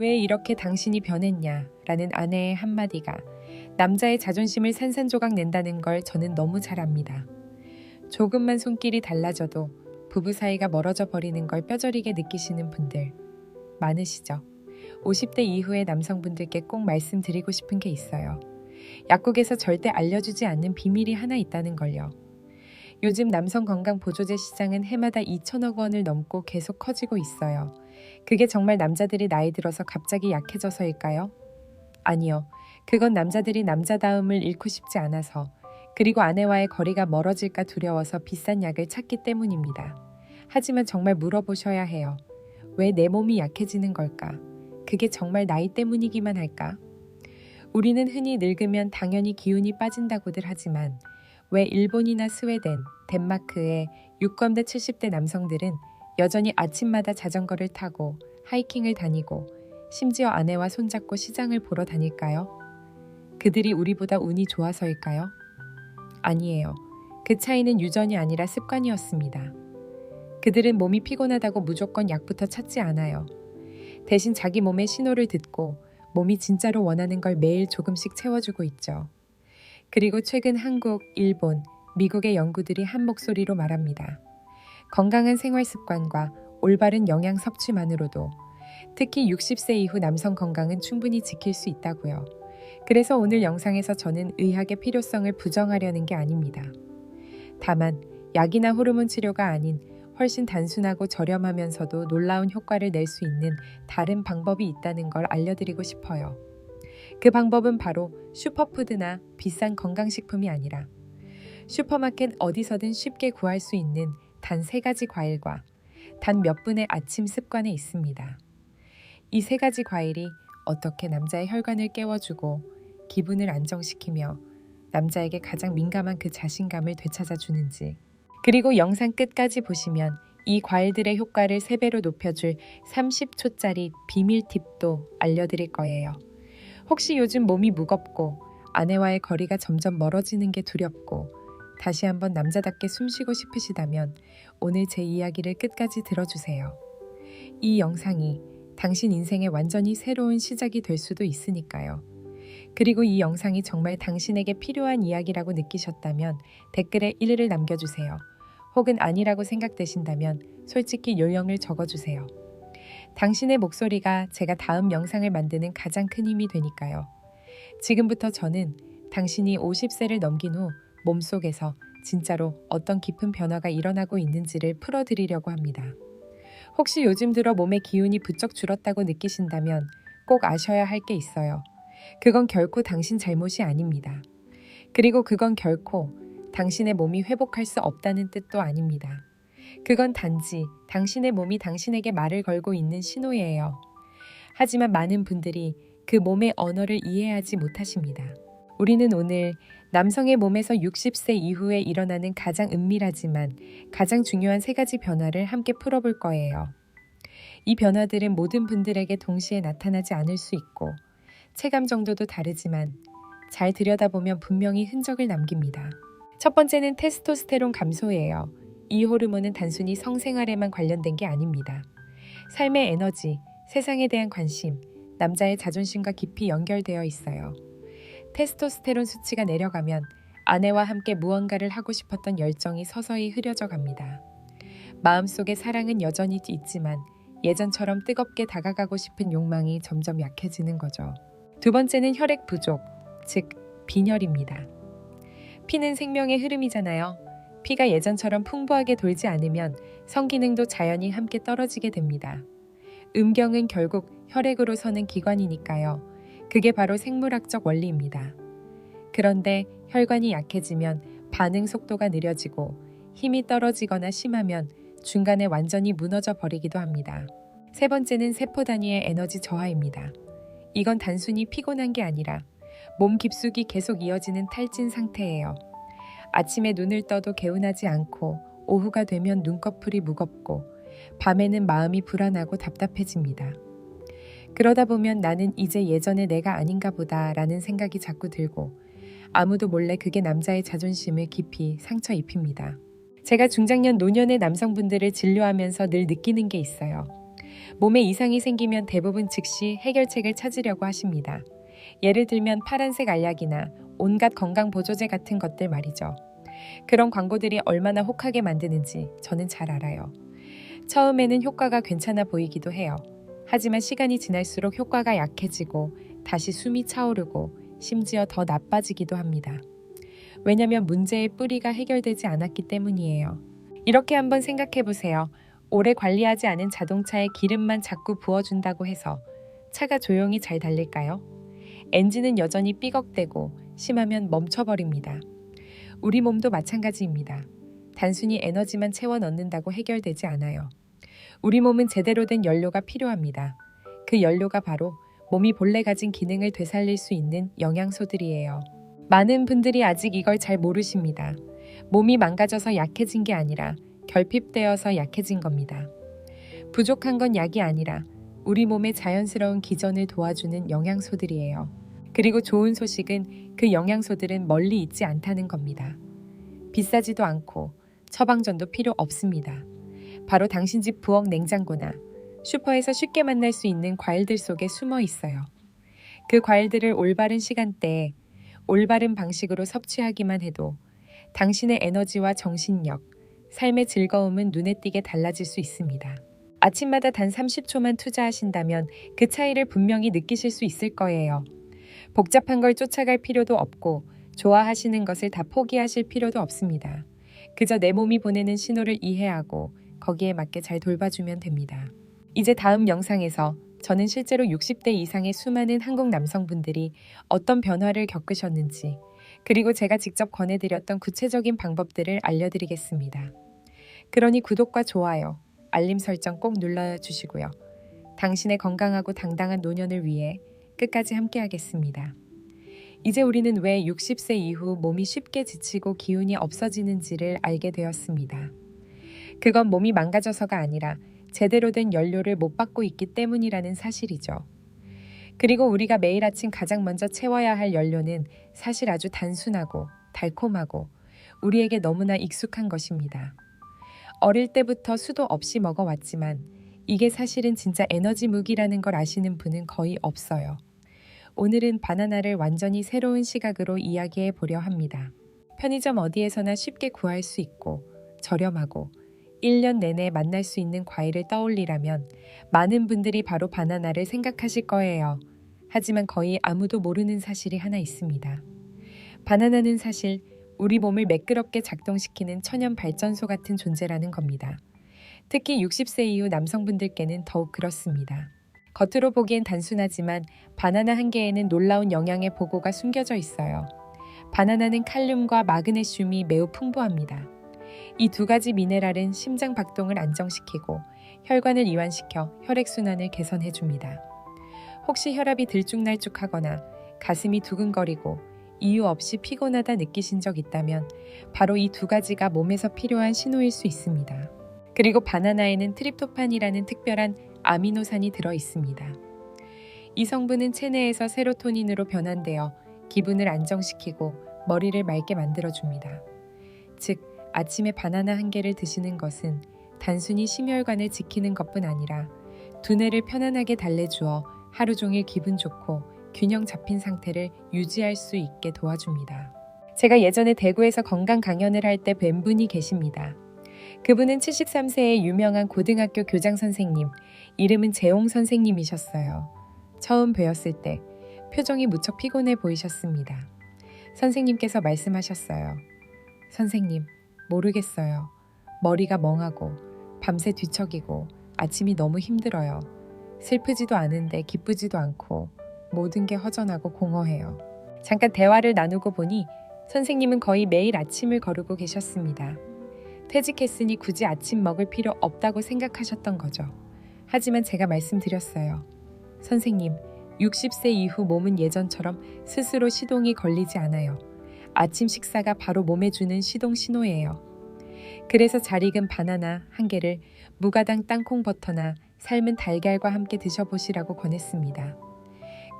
왜 이렇게 당신이 변했냐? 라는 아내의 한마디가 남자의 자존심을 산산조각 낸다는 걸 저는 너무 잘 압니다. 조금만 손길이 달라져도 부부 사이가 멀어져 버리는 걸 뼈저리게 느끼시는 분들 많으시죠? 50대 이후의 남성분들께 꼭 말씀드리고 싶은 게 있어요. 약국에서 절대 알려주지 않는 비밀이 하나 있다는 걸요. 요즘 남성 건강 보조제 시장은 해마다 2천억 원을 넘고 계속 커지고 있어요. 그게 정말 남자들이 나이 들어서 갑자기 약해져서일까요? 아니요. 그건 남자들이 남자다움을 잃고 싶지 않아서, 그리고 아내와의 거리가 멀어질까 두려워서 비싼 약을 찾기 때문입니다. 하지만 정말 물어보셔야 해요. 왜 내 몸이 약해지는 걸까? 그게 정말 나이 때문이기만 할까? 우리는 흔히 늙으면 당연히 기운이 빠진다고들 하지만 왜 일본이나 스웨덴, 덴마크의 60대 70대 남성들은 여전히 아침마다 자전거를 타고 하이킹을 다니고 심지어 아내와 손잡고 시장을 보러 다닐까요? 그들이 우리보다 운이 좋아서일까요? 아니에요. 그 차이는 유전이 아니라 습관이었습니다. 그들은 몸이 피곤하다고 무조건 약부터 찾지 않아요. 대신 자기 몸의 신호를 듣고 몸이 진짜로 원하는 걸 매일 조금씩 채워주고 있죠. 그리고 최근 한국, 일본, 미국의 연구들이 한 목소리로 말합니다. 건강한 생활 습관과 올바른 영양 섭취만으로도 특히 60세 이후 남성 건강은 충분히 지킬 수 있다고요. 그래서 오늘 영상에서 저는 의학의 필요성을 부정하려는 게 아닙니다. 다만 약이나 호르몬 치료가 아닌 훨씬 단순하고 저렴하면서도 놀라운 효과를 낼 수 있는 다른 방법이 있다는 걸 알려드리고 싶어요. 그 방법은 바로 슈퍼푸드나 비싼 건강식품이 아니라 슈퍼마켓 어디서든 쉽게 구할 수 있는 단 3가지 과일과 단 몇 분의 아침 습관에 있습니다. 이 3가지 과일이 어떻게 남자의 혈관을 깨워주고 기분을 안정시키며 남자에게 가장 민감한 그 자신감을 되찾아 주는지, 그리고 영상 끝까지 보시면 이 과일들의 효과를 3배로 높여줄 30초짜리 비밀 팁도 알려드릴 거예요. 혹시 요즘 몸이 무겁고 아내와의 거리가 점점 멀어지는 게 두렵고 다시 한번 남자답게 숨쉬고 싶으시다면 오늘 제 이야기를 끝까지 들어주세요. 이 영상이 당신 인생의 완전히 새로운 시작이 될 수도 있으니까요. 그리고 이 영상이 정말 당신에게 필요한 이야기라고 느끼셨다면 댓글에 1을 남겨주세요. 혹은 아니라고 생각되신다면 솔직히 요령을 적어주세요. 당신의 목소리가 제가 다음 영상을 만드는 가장 큰 힘이 되니까요. 지금부터 저는 당신이 50세를 넘긴 후 몸속에서 진짜로 어떤 깊은 변화가 일어나고 있는지를 풀어드리려고 합니다. 혹시 요즘 들어 몸의 기운이 부쩍 줄었다고 느끼신다면 꼭 아셔야 할 게 있어요. 그건 결코 당신 잘못이 아닙니다. 그리고 그건 결코 당신의 몸이 회복할 수 없다는 뜻도 아닙니다. 그건 단지 당신의 몸이 당신에게 말을 걸고 있는 신호예요. 하지만 많은 분들이 그 몸의 언어를 이해하지 못하십니다. 우리는 오늘 남성의 몸에서 60세 이후에 일어나는 가장 은밀하지만 가장 중요한 3가지 변화를 함께 풀어볼 거예요. 이 변화들은 모든 분들에게 동시에 나타나지 않을 수 있고 체감 정도도 다르지만 잘 들여다보면 분명히 흔적을 남깁니다. 첫 번째는 테스토스테론 감소예요. 이 호르몬은 단순히 성생활에만 관련된 게 아닙니다. 삶의 에너지, 세상에 대한 관심, 남자의 자존심과 깊이 연결되어 있어요. 테스토스테론 수치가 내려가면 아내와 함께 무언가를 하고 싶었던 열정이 서서히 흐려져 갑니다. 마음속에 사랑은 여전히 있지만 예전처럼 뜨겁게 다가가고 싶은 욕망이 점점 약해지는 거죠. 두 번째는 혈액 부족, 즉 빈혈입니다. 피는 생명의 흐름이잖아요. 피가 예전처럼 풍부하게 돌지 않으면 성기능도 자연히 함께 떨어지게 됩니다. 음경은 결국 혈액으로 서는 기관이니까요. 그게 바로 생물학적 원리입니다. 그런데 혈관이 약해지면 반응 속도가 느려지고 힘이 떨어지거나 심하면 중간에 완전히 무너져 버리기도 합니다. 세 번째는 세포 단위의 에너지 저하입니다. 이건 단순히 피곤한 게 아니라 몸 깊숙이 계속 이어지는 탈진 상태예요. 아침에 눈을 떠도 개운하지 않고 오후가 되면 눈꺼풀이 무겁고 밤에는 마음이 불안하고 답답해집니다. 그러다 보면 나는 이제 예전의 내가 아닌가 보다 라는 생각이 자꾸 들고 아무도 몰래 그게 남자의 자존심을 깊이 상처 입힙니다. 제가 중장년 노년의 남성분들을 진료하면서 늘 느끼는 게 있어요. 몸에 이상이 생기면 대부분 즉시 해결책을 찾으려고 하십니다. 예를 들면 파란색 알약이나 온갖 건강보조제 같은 것들 말이죠. 그런 광고들이 얼마나 혹하게 만드는지 저는 잘 알아요. 처음에는 효과가 괜찮아 보이기도 해요. 하지만 시간이 지날수록 효과가 약해지고 다시 숨이 차오르고 심지어 더 나빠지기도 합니다. 왜냐하면 문제의 뿌리가 해결되지 않았기 때문이에요. 이렇게 한번 생각해 보세요. 오래 관리하지 않은 자동차에 기름만 자꾸 부어준다고 해서 차가 조용히 잘 달릴까요? 엔진은 여전히 삐걱대고 심하면 멈춰버립니다. 우리 몸도 마찬가지입니다. 단순히 에너지만 채워 넣는다고 해결되지 않아요. 우리 몸은 제대로 된 연료가 필요합니다. 그 연료가 바로 몸이 본래 가진 기능을 되살릴 수 있는 영양소들이에요. 많은 분들이 아직 이걸 잘 모르십니다. 몸이 망가져서 약해진 게 아니라 결핍되어서 약해진 겁니다. 부족한 건 약이 아니라 우리 몸의 자연스러운 기전을 도와주는 영양소들이에요. 그리고 좋은 소식은 그 영양소들은 멀리 있지 않다는 겁니다. 비싸지도 않고 처방전도 필요 없습니다. 바로 당신 집 부엌 냉장고나 슈퍼에서 쉽게 만날 수 있는 과일들 속에 숨어 있어요. 그 과일들을 올바른 시간대에 올바른 방식으로 섭취하기만 해도 당신의 에너지와 정신력, 삶의 즐거움은 눈에 띄게 달라질 수 있습니다. 아침마다 단 30초만 투자하신다면 그 차이를 분명히 느끼실 수 있을 거예요. 복잡한 걸 쫓아갈 필요도 없고 좋아하시는 것을 다 포기하실 필요도 없습니다. 그저 내 몸이 보내는 신호를 이해하고 거기에 맞게 잘 돌봐주면 됩니다. 이제 다음 영상에서 저는 실제로 60대 이상의 수많은 한국 남성분들이 어떤 변화를 겪으셨는지, 그리고 제가 직접 권해드렸던 구체적인 방법들을 알려드리겠습니다. 그러니 구독과 좋아요, 알림 설정 꼭 눌러주시고요. 당신의 건강하고 당당한 노년을 위해 끝까지 함께하겠습니다. 이제 우리는 왜 60세 이후 몸이 쉽게 지치고 기운이 없어지는지를 알게 되었습니다. 그건 몸이 망가져서가 아니라 제대로 된 연료를 못 받고 있기 때문이라는 사실이죠. 그리고 우리가 매일 아침 가장 먼저 채워야 할 연료는 사실 아주 단순하고 달콤하고 우리에게 너무나 익숙한 것입니다. 어릴 때부터 수도 없이 먹어왔지만 이게 사실은 진짜 에너지 무기라는 걸 아시는 분은 거의 없어요. 오늘은 바나나를 완전히 새로운 시각으로 이야기해 보려 합니다. 편의점 어디에서나 쉽게 구할 수 있고 저렴하고 1년 내내 만날 수 있는 과일을 떠올리라면 많은 분들이 바로 바나나를 생각하실 거예요. 하지만 거의 아무도 모르는 사실이 하나 있습니다. 바나나는 사실 우리 몸을 매끄럽게 작동시키는 천연 발전소 같은 존재라는 겁니다. 특히 60세 이후 남성분들께는 더욱 그렇습니다. 겉으로 보기엔 단순하지만 바나나 한 개에는 놀라운 영양의 보고가 숨겨져 있어요. 바나나는 칼륨과 마그네슘이 매우 풍부합니다. 이 두 가지 미네랄은 심장 박동을 안정시키고 혈관을 이완시켜 혈액순환을 개선해줍니다. 혹시 혈압이 들쭉날쭉하거나 가슴이 두근거리고 이유 없이 피곤하다 느끼신 적 있다면 바로 이 두 가지가 몸에서 필요한 신호일 수 있습니다. 그리고 바나나에는 트립토판이라는 특별한 아미노산이 들어 있습니다. 이 성분은 체내에서 세로토닌으로 변환되어 기분을 안정시키고 머리를 맑게 만들어줍니다. 즉, 아침에 바나나 한 개를 드시는 것은 단순히 심혈관을 지키는 것뿐 아니라 두뇌를 편안하게 달래주어 하루 종일 기분 좋고 균형 잡힌 상태를 유지할 수 있게 도와줍니다. 제가 예전에 대구에서 건강 강연을 할 때 뵌 분이 계십니다. 그분은 73세의 유명한 고등학교 교장 선생님, 이름은 재홍 선생님이셨어요. 처음 뵈었을 때 표정이 무척 피곤해 보이셨습니다. 선생님께서 말씀하셨어요. 선생님, 모르겠어요. 머리가 멍하고 밤새 뒤척이고 아침이 너무 힘들어요. 슬프지도 않은데 기쁘지도 않고 모든 게 허전하고 공허해요. 잠깐 대화를 나누고 보니 선생님은 거의 매일 아침을 거르고 계셨습니다. 퇴직했으니 굳이 아침 먹을 필요 없다고 생각하셨던 거죠. 하지만 제가 말씀드렸어요. 선생님, 60세 이후 몸은 예전처럼 스스로 시동이 걸리지 않아요. 아침 식사가 바로 몸에 주는 시동 신호예요. 그래서 잘 익은 바나나 한 개를 무가당 땅콩 버터나 삶은 달걀과 함께 드셔보시라고 권했습니다.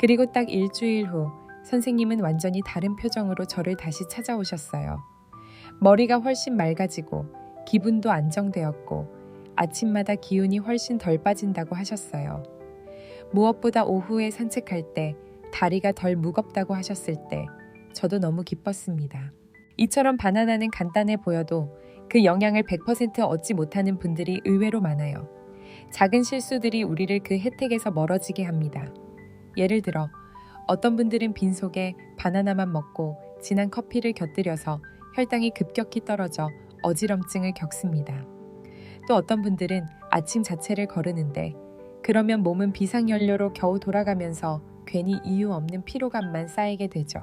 그리고 딱 일주일 후 선생님은 완전히 다른 표정으로 저를 다시 찾아오셨어요. 머리가 훨씬 맑아지고 기분도 안정되었고 아침마다 기운이 훨씬 덜 빠진다고 하셨어요. 무엇보다 오후에 산책할 때 다리가 덜 무겁다고 하셨을 때 저도 너무 기뻤습니다. 이처럼 바나나는 간단해 보여도 그 영양을 100% 얻지 못하는 분들이 의외로 많아요. 작은 실수들이 우리를 그 혜택에서 멀어지게 합니다. 예를 들어 어떤 분들은 빈속에 바나나만 먹고 진한 커피를 곁들여서 혈당이 급격히 떨어져 어지럼증을 겪습니다. 또 어떤 분들은 아침 자체를 거르는데 그러면 몸은 비상연료로 겨우 돌아가면서 괜히 이유 없는 피로감만 쌓이게 되죠.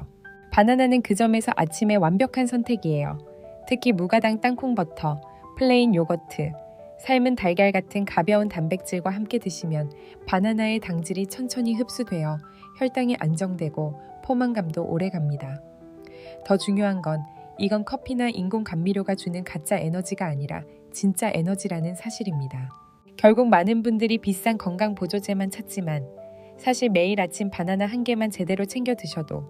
바나나는 그 점에서 아침에 완벽한 선택이에요. 특히 무가당 땅콩버터, 플레인 요거트, 삶은 달걀 같은 가벼운 단백질과 함께 드시면 바나나의 당질이 천천히 흡수되어 혈당이 안정되고 포만감도 오래갑니다. 더 중요한 건 이건 커피나 인공 감미료가 주는 가짜 에너지가 아니라 진짜 에너지라는 사실입니다. 결국 많은 분들이 비싼 건강 보조제만 찾지만 사실 매일 아침 바나나 한 개만 제대로 챙겨 드셔도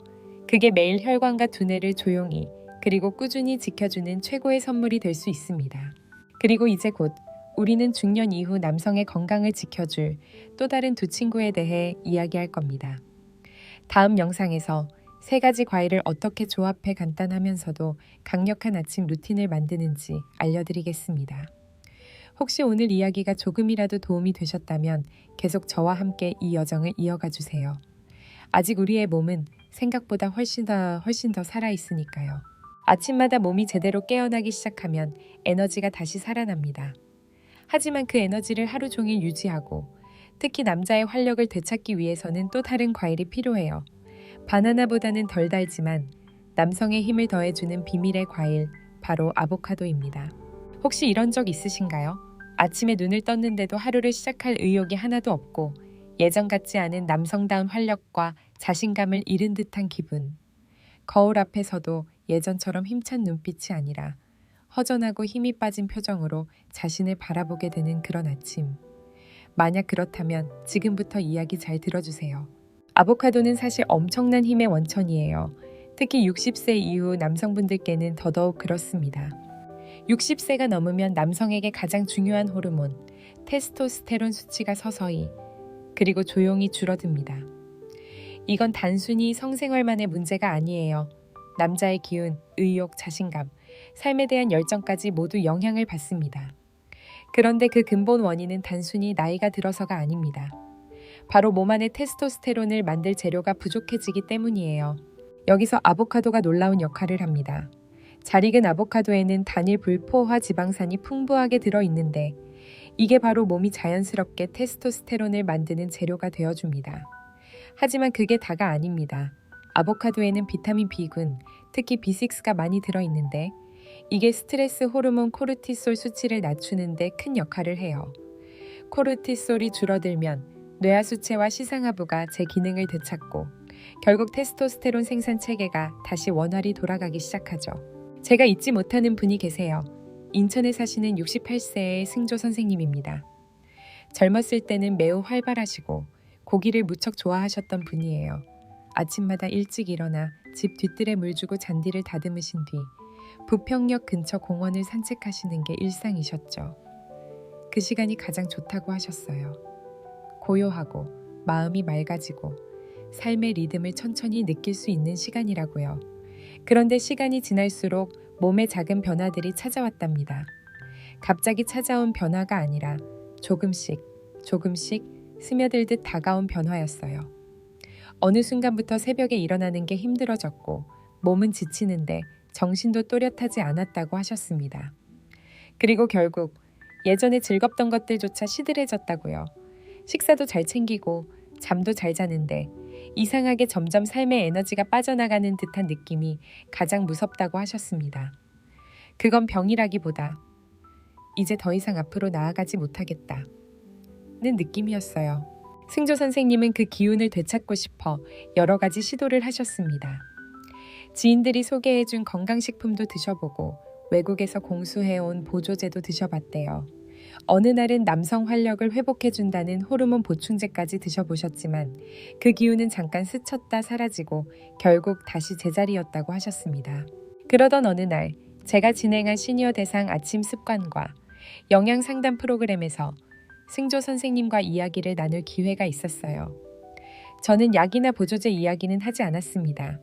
그게 매일 혈관과 두뇌를 조용히 그리고 꾸준히 지켜주는 최고의 선물이 될 수 있습니다. 그리고 이제 곧 우리는 중년 이후 남성의 건강을 지켜줄 또 다른 두 친구에 대해 이야기할 겁니다. 다음 영상에서 3가지 과일을 어떻게 조합해 간단하면서도 강력한 아침 루틴을 만드는지 알려드리겠습니다. 혹시 오늘 이야기가 조금이라도 도움이 되셨다면 계속 저와 함께 이 여정을 이어가 주세요. 아직 우리의 몸은 생각보다 훨씬 더 살아있으니까요. 아침마다 몸이 제대로 깨어나기 시작하면 에너지가 다시 살아납니다. 하지만 그 에너지를 하루 종일 유지하고 특히 남자의 활력을 되찾기 위해서는 또 다른 과일이 필요해요. 바나나보다는 덜 달지만 남성의 힘을 더해주는 비밀의 과일, 바로 아보카도입니다. 혹시 이런 적 있으신가요? 아침에 눈을 떴는데도 하루를 시작할 의욕이 하나도 없고 예전 같지 않은 남성다운 활력과 자신감을 잃은 듯한 기분. 거울 앞에서도 예전처럼 힘찬 눈빛이 아니라 허전하고 힘이 빠진 표정으로 자신을 바라보게 되는 그런 아침. 만약 그렇다면 지금부터 이야기 잘 들어주세요. 아보카도는 사실 엄청난 힘의 원천이에요. 특히 60세 이후 남성분들께는 더더욱 그렇습니다. 60세가 넘으면 남성에게 가장 중요한 호르몬, 테스토스테론 수치가 서서히 그리고 조용히 줄어듭니다. 이건 단순히 성생활만의 문제가 아니에요. 남자의 기운, 의욕, 자신감, 삶에 대한 열정까지 모두 영향을 받습니다. 그런데 그 근본 원인은 단순히 나이가 들어서가 아닙니다. 바로 몸 안에 테스토스테론을 만들 재료가 부족해지기 때문이에요. 여기서 아보카도가 놀라운 역할을 합니다. 잘 익은 아보카도에는 단일 불포화 지방산이 풍부하게 들어있는데 이게 바로 몸이 자연스럽게 테스토스테론을 만드는 재료가 되어줍니다. 하지만 그게 다가 아닙니다. 아보카도에는 비타민 B군, 특히 B6가 많이 들어있는데 이게 스트레스 호르몬 코르티솔 수치를 낮추는 데 큰 역할을 해요. 코르티솔이 줄어들면 뇌하수체와 시상하부가 제 기능을 되찾고 결국 테스토스테론 생산 체계가 다시 원활히 돌아가기 시작하죠. 제가 잊지 못하는 분이 계세요. 인천에 사시는 68세의 승조 선생님입니다. 젊었을 때는 매우 활발하시고 고기를 무척 좋아하셨던 분이에요. 아침마다 일찍 일어나 집 뒤뜰에 물 주고 잔디를 다듬으신 뒤 부평역 근처 공원을 산책하시는 게 일상이셨죠. 그 시간이 가장 좋다고 하셨어요. 고요하고 마음이 맑아지고 삶의 리듬을 천천히 느낄 수 있는 시간이라고요. 그런데 시간이 지날수록 몸에 작은 변화들이 찾아왔답니다. 갑자기 찾아온 변화가 아니라 조금씩 스며들듯 다가온 변화였어요. 어느 순간부터 새벽에 일어나는 게 힘들어졌고 몸은 지치는데 정신도 또렷하지 않았다고 하셨습니다. 그리고 결국 예전에 즐겁던 것들조차 시들해졌다고요. 식사도 잘 챙기고 잠도 잘 자는데 이상하게 점점 삶의 에너지가 빠져나가는 듯한 느낌이 가장 무섭다고 하셨습니다. 그건 병이라기보다 이제 더 이상 앞으로 나아가지 못하겠다는 느낌이었어요. 승조 선생님은 그 기운을 되찾고 싶어 여러 가지 시도를 하셨습니다. 지인들이 소개해준 건강식품도 드셔보고 외국에서 공수해온 보조제도 드셔봤대요. 어느 날은 남성 활력을 회복해준다는 호르몬 보충제까지 드셔보셨지만 그 기운은 잠깐 스쳤다 사라지고 결국 다시 제자리였다고 하셨습니다. 그러던 어느 날 제가 진행한 시니어 대상 아침 습관과 영양 상담 프로그램에서 승조 선생님과 이야기를 나눌 기회가 있었어요. 저는 약이나 보조제 이야기는 하지 않았습니다.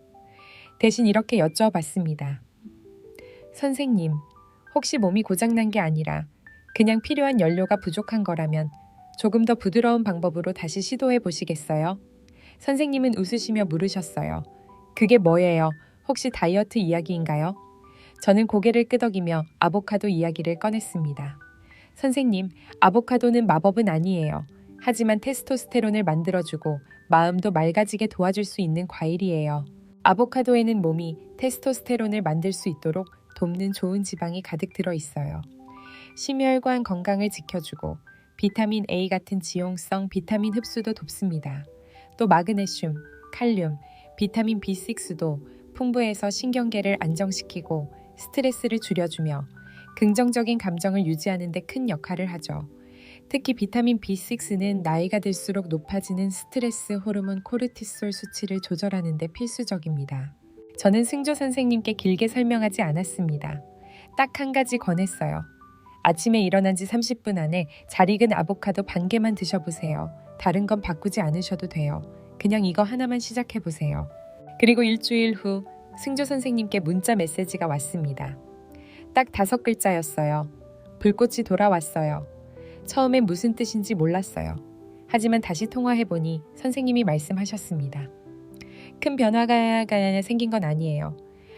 대신 이렇게 여쭤봤습니다. 선생님, 혹시 몸이 고장난 게 아니라 그냥 필요한 연료가 부족한 거라면 조금 더 부드러운 방법으로 다시 시도해 보시겠어요? 선생님은 웃으시며 물으셨어요. 그게 뭐예요? 혹시 다이어트 이야기인가요? 저는 고개를 끄덕이며 아보카도 이야기를 꺼냈습니다. 선생님, 아보카도는 마법은 아니에요. 하지만 테스토스테론을 만들어주고 마음도 맑아지게 도와줄 수 있는 과일이에요. 아보카도에는 몸이 테스토스테론을 만들 수 있도록 돕는 좋은 지방이 가득 들어 있어요. 심혈관 건강을 지켜주고 비타민 A 같은 지용성 비타민 흡수도 돕습니다. 또 마그네슘, 칼륨, 비타민 B6도 풍부해서 신경계를 안정시키고 스트레스를 줄여주며 긍정적인 감정을 유지하는 데 큰 역할을 하죠. 특히 비타민 B6는 나이가 들수록 높아지는 스트레스 호르몬 코르티솔 수치를 조절하는 데 필수적입니다. 저는 승조 선생님께 길게 설명하지 않았습니다. 딱 한 가지 권했어요. 아침에 일어난 지 30분 안에 잘 익은 아보카도 반 개만 드셔보세요. 다른 건 바꾸지 않으셔도 돼요. 그냥 이거 하나만 시작해보세요. 그리고 일주일 후 승조 선생님께 문자 메시지가 왔습니다. 딱 5글자였어요. 불꽃이 돌아왔어요. 처음엔 무슨 뜻인지 몰랐어요. 하지만 다시 통화해보니 선생님이 말씀하셨습니다. 큰 변화가 생긴 건 아니에요.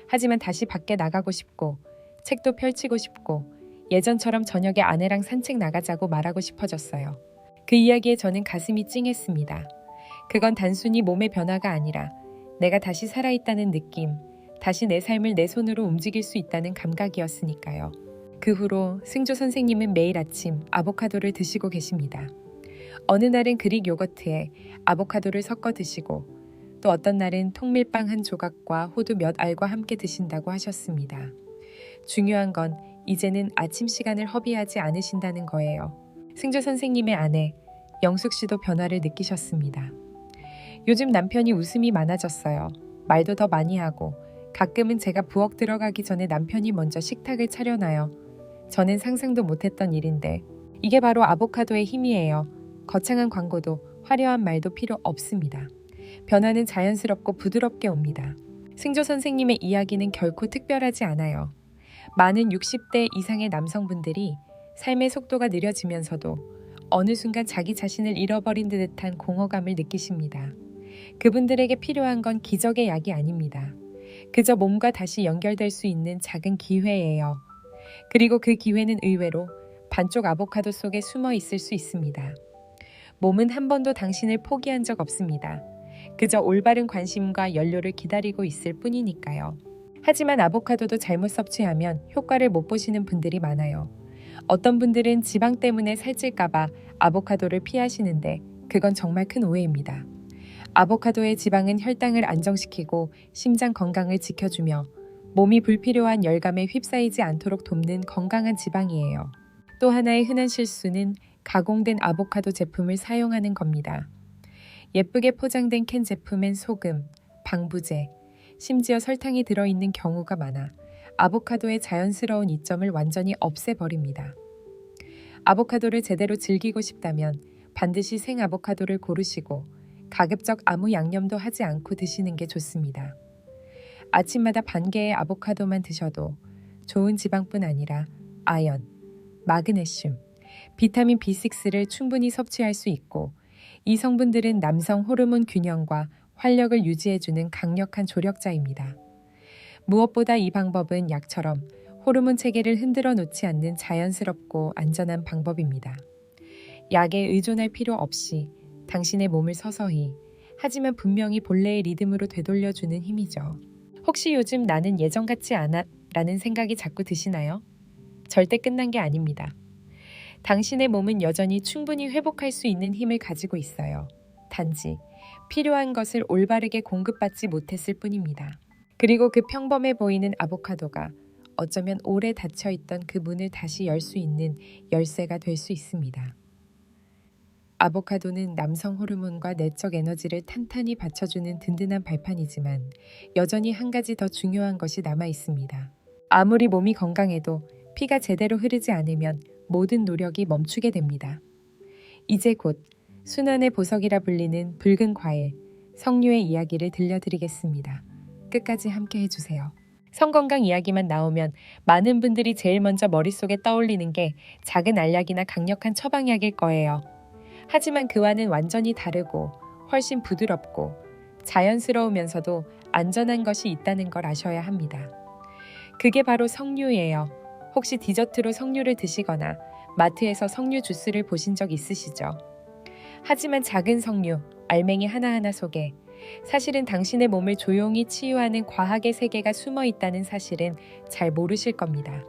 하지만 다시 밖에 나가고 싶고 책도 펼치고 싶고 예전처럼 저녁에 아내랑 산책 나가자고 말하고 싶어졌어요. 그 이야기에 저는 가슴이 찡했습니다. 그건 단순히 몸의 변화가 아니라 내가 다시 살아있다는 느낌, 다시 내 삶을 내 손으로 움직일 수 있다는 감각이었으니까요. 그 후로 승조 선생님은 매일 아침 아보카도를 드시고 계십니다. 어느 날은 그릭 요거트에 아보카도를 섞어 드시고 또 어떤 날은 통밀빵 한 조각과 호두 몇 알과 함께 드신다고 하셨습니다. 중요한 건 이제는 아침 시간을 허비하지 않으신다는 거예요. 승조 선생님의 아내 영숙 씨도 변화를 느끼셨습니다. 요즘 남편이 웃음이 많아졌어요. 말도 더 많이 하고 가끔은 제가 부엌 들어가기 전에 남편이 먼저 식탁을 차려놔요. 저는 상상도 못했던 일인데 이게 바로 아보카도의 힘이에요. 거창한 광고도 화려한 말도 필요 없습니다. 변화는 자연스럽고 부드럽게 옵니다. 승조 선생님의 이야기는 결코 특별하지 않아요. 많은 60대 이상의 남성분들이 삶의 속도가 느려지면서도 어느 순간 자기 자신을 잃어버린 듯한 공허감을 느끼십니다. 그분들에게 필요한 건 기적의 약이 아닙니다. 그저 몸과 다시 연결될 수 있는 작은 기회예요. 그리고 그 기회는 의외로 반쪽 아보카도 속에 숨어 있을 수 있습니다. 몸은 한 번도 당신을 포기한 적 없습니다. 그저 올바른 관심과 연료를 기다리고 있을 뿐이니까요. 하지만 아보카도도 잘못 섭취하면 효과를 못 보시는 분들이 많아요. 어떤 분들은 지방 때문에 살찔까봐 아보카도를 피하시는데 그건 정말 큰 오해입니다. 아보카도의 지방은 혈당을 안정시키고 심장 건강을 지켜주며 몸이 불필요한 열감에 휩싸이지 않도록 돕는 건강한 지방이에요. 또 하나의 흔한 실수는 가공된 아보카도 제품을 사용하는 겁니다. 예쁘게 포장된 캔 제품엔 소금, 방부제, 심지어 설탕이 들어있는 경우가 많아 아보카도의 자연스러운 이점을 완전히 없애버립니다. 아보카도를 제대로 즐기고 싶다면 반드시 생 아보카도를 고르시고 가급적 아무 양념도 하지 않고 드시는 게 좋습니다. 아침마다 반 개의 아보카도만 드셔도 좋은 지방뿐 아니라 아연, 마그네슘, 비타민 B6를 충분히 섭취할 수 있고 이 성분들은 남성 호르몬 균형과 활력을 유지해주는 강력한 조력자입니다. 무엇보다 이 방법은 약처럼 호르몬 체계를 흔들어 놓지 않는 자연스럽고 안전한 방법입니다. 약에 의존할 필요 없이 당신의 몸을 서서히 하지만 분명히 본래의 리듬으로 되돌려주는 힘이죠. 혹시 요즘 나는 예전 같지 않아? 라는 생각이 자꾸 드시나요? 절대 끝난 게 아닙니다. 당신의 몸은 여전히 충분히 회복할 수 있는 힘을 가지고 있어요. 단지 필요한 것을 올바르게 공급받지 못했을 뿐입니다. 그리고 그 평범해 보이는 아보카도가 어쩌면 오래 닫혀있던 그 문을 다시 열 수 있는 열쇠가 될 수 있습니다. 아보카도는 남성 호르몬과 내적 에너지를 탄탄히 받쳐주는 든든한 발판이지만 여전히 한 가지 더 중요한 것이 남아 있습니다. 아무리 몸이 건강해도 피가 제대로 흐르지 않으면 모든 노력이 멈추게 됩니다. 이제 곧 순환의 보석이라 불리는 붉은 과일, 석류의 이야기를 들려드리겠습니다. 끝까지 함께 해주세요. 성건강 이야기만 나오면 많은 분들이 제일 먼저 머릿속에 떠올리는 게 작은 알약이나 강력한 처방약일 거예요. 하지만 그와는 완전히 다르고 훨씬 부드럽고 자연스러우면서도 안전한 것이 있다는 걸 아셔야 합니다. 그게 바로 석류예요. 혹시 디저트로 석류를 드시거나 마트에서 석류 주스를 보신 적 있으시죠? 하지만 작은 석류, 알맹이 하나하나 속에 사실은 당신의 몸을 조용히 치유하는 과학의 세계가 숨어 있다는 사실은 잘 모르실 겁니다.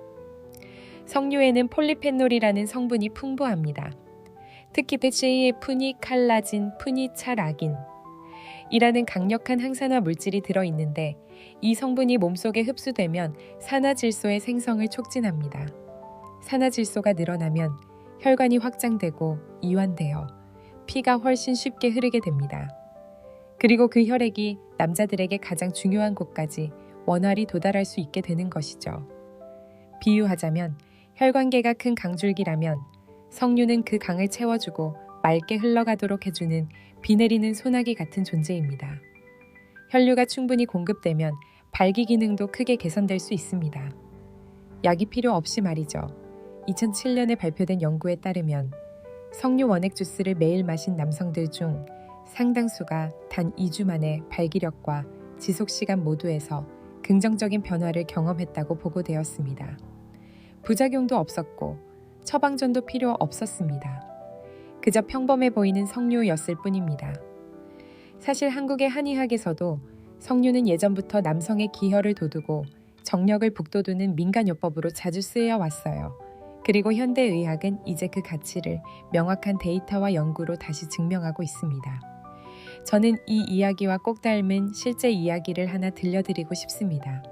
석류에는 폴리페놀이라는 성분이 풍부합니다. 특히 배체의 푸니칼라진, 푸니차라긴 이라는 강력한 항산화 물질이 들어있는데 이 성분이 몸속에 흡수되면 산화질소의 생성을 촉진합니다. 산화질소가 늘어나면 혈관이 확장되고 이완되어 피가 훨씬 쉽게 흐르게 됩니다. 그리고 그 혈액이 남자들에게 가장 중요한 곳까지 원활히 도달할 수 있게 되는 것이죠. 비유하자면 혈관계가 큰 강줄기라면 석류는 그 강을 채워주고 맑게 흘러가도록 해주는 비 내리는 소나기 같은 존재입니다. 혈류가 충분히 공급되면 발기 기능도 크게 개선될 수 있습니다. 약이 필요 없이 말이죠. 2007년에 발표된 연구에 따르면 석류 원액 주스를 매일 마신 남성들 중 상당수가 단 2주 만에 발기력과 지속시간 모두에서 긍정적인 변화를 경험했다고 보고되었습니다. 부작용도 없었고 처방전도 필요 없었습니다. 그저 평범해 보이는 석류였을 뿐입니다. 사실 한국의 한의학에서도 석류는 예전부터 남성의 기혈을 돋우고 정력을 북돋우는 민간요법으로 자주 쓰여 왔어요. 그리고 현대의학은 이제 그 가치를 명확한 데이터와 연구로 다시 증명하고 있습니다. 저는 이 이야기와 꼭 닮은 실제 이야기를 하나 들려드리고 싶습니다.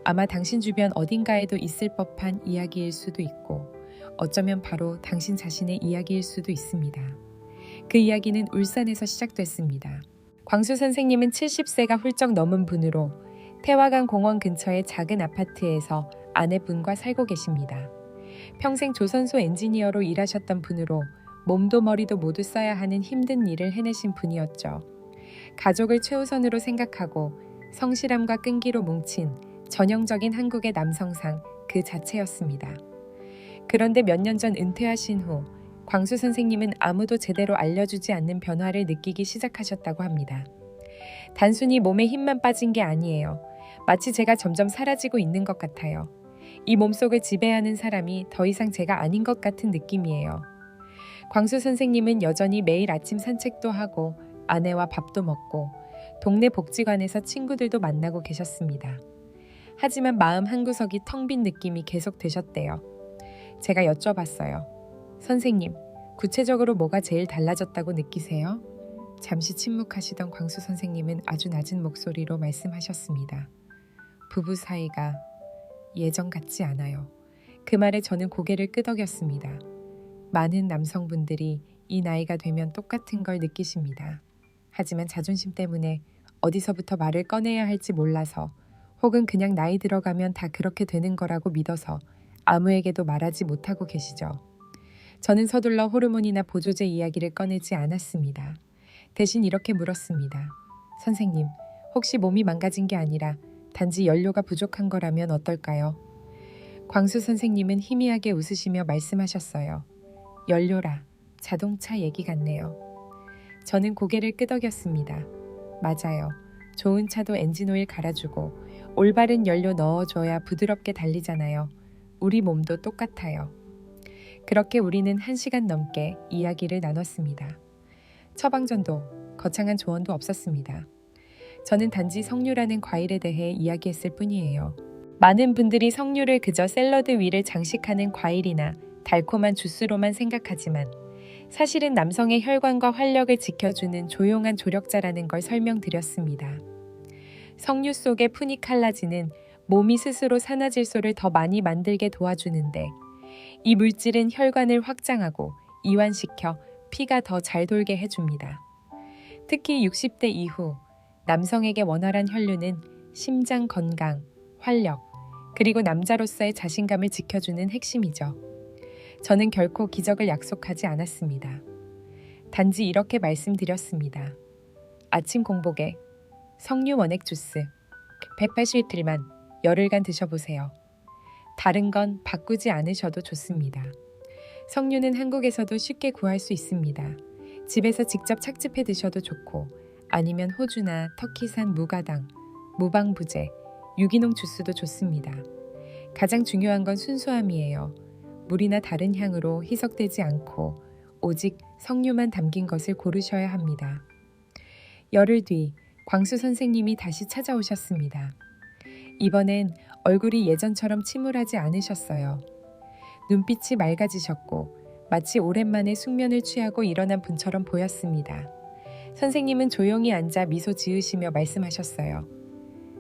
아마 당신 주변 어딘가에도 있을 법한 이야기일 수도 있고 어쩌면 바로 당신 자신의 이야기일 수도 있습니다. 그 이야기는 울산에서 시작됐습니다. 광수 선생님은 70세가 훌쩍 넘은 분으로 태화강 공원 근처의 작은 아파트에서 아내분과 살고 계십니다. 평생 조선소 엔지니어로 일하셨던 분으로 몸도 머리도 모두 써야 하는 힘든 일을 해내신 분이었죠. 가족을 최우선으로 생각하고 성실함과 끈기로 뭉친 전형적인 한국의 남성상 그 자체였습니다. 그런데 몇 년 전 은퇴하신 후 광수 선생님은 아무도 제대로 알려주지 않는 변화를 느끼기 시작하셨다고 합니다. 단순히 몸에 힘만 빠진 게 아니에요. 마치 제가 점점 사라지고 있는 것 같아요. 이 몸속을 지배하는 사람이 더 이상 제가 아닌 것 같은 느낌이에요. 광수 선생님은 여전히 매일 아침 산책도 하고 아내와 밥도 먹고 동네 복지관에서 친구들도 만나고 계셨습니다. 하지만 마음 한구석이 텅 빈 느낌이 계속 되셨대요. 제가 여쭤봤어요. 선생님, 구체적으로 뭐가 제일 달라졌다고 느끼세요? 잠시 침묵하시던 광수 선생님은 아주 낮은 목소리로 말씀하셨습니다. 부부 사이가 예전 같지 않아요. 그 말에 저는 고개를 끄덕였습니다. 많은 남성분들이 이 나이가 되면 똑같은 걸 느끼십니다. 하지만 자존심 때문에 어디서부터 말을 꺼내야 할지 몰라서 혹은 그냥 나이 들어가면 다 그렇게 되는 거라고 믿어서 아무에게도 말하지 못하고 계시죠. 저는 서둘러 호르몬이나 보조제 이야기를 꺼내지 않았습니다. 대신 이렇게 물었습니다. 선생님, 혹시 몸이 망가진 게 아니라 단지 연료가 부족한 거라면 어떨까요? 광수 선생님은 희미하게 웃으시며 말씀하셨어요. 연료라, 자동차 얘기 같네요. 저는 고개를 끄덕였습니다. 맞아요. 좋은 차도 엔진오일 갈아주고 올바른 연료 넣어줘야 부드럽게 달리잖아요. 우리 몸도 똑같아요. 그렇게 우리는 1시간 넘게 이야기를 나눴습니다. 처방전도 거창한 조언도 없었습니다. 저는 단지 석류라는 과일에 대해 이야기했을 뿐이에요. 많은 분들이 석류를 그저 샐러드 위를 장식하는 과일이나 달콤한 주스로만 생각하지만 사실은 남성의 혈관과 활력을 지켜주는 조용한 조력자라는 걸 설명드렸습니다. 석류 속의 푸니칼라진은 몸이 스스로 산화질소를 더 많이 만들게 도와주는데 이 물질은 혈관을 확장하고 이완시켜 피가 더 잘 돌게 해줍니다. 특히 60대 이후 남성에게 원활한 혈류는 심장 건강, 활력, 그리고 남자로서의 자신감을 지켜주는 핵심이죠. 저는 결코 기적을 약속하지 않았습니다. 단지 이렇게 말씀드렸습니다. 아침 공복에 석류 원액 주스 180ml만 열흘간 드셔보세요. 다른 건 바꾸지 않으셔도 좋습니다. 석류는 한국에서도 쉽게 구할 수 있습니다. 집에서 직접 착즙해 드셔도 좋고 아니면 호주나 터키산 무가당, 무방부제, 유기농 주스도 좋습니다. 가장 중요한 건 순수함이에요. 물이나 다른 향으로 희석되지 않고 오직 석류만 담긴 것을 고르셔야 합니다. 열흘 뒤 광수 선생님이 다시 찾아오셨습니다. 이번엔 얼굴이 예전처럼 침울하지 않으셨어요. 눈빛이 맑아지셨고 마치 오랜만에 숙면을 취하고 일어난 분처럼 보였습니다. 선생님은 조용히 앉아 미소 지으시며 말씀하셨어요.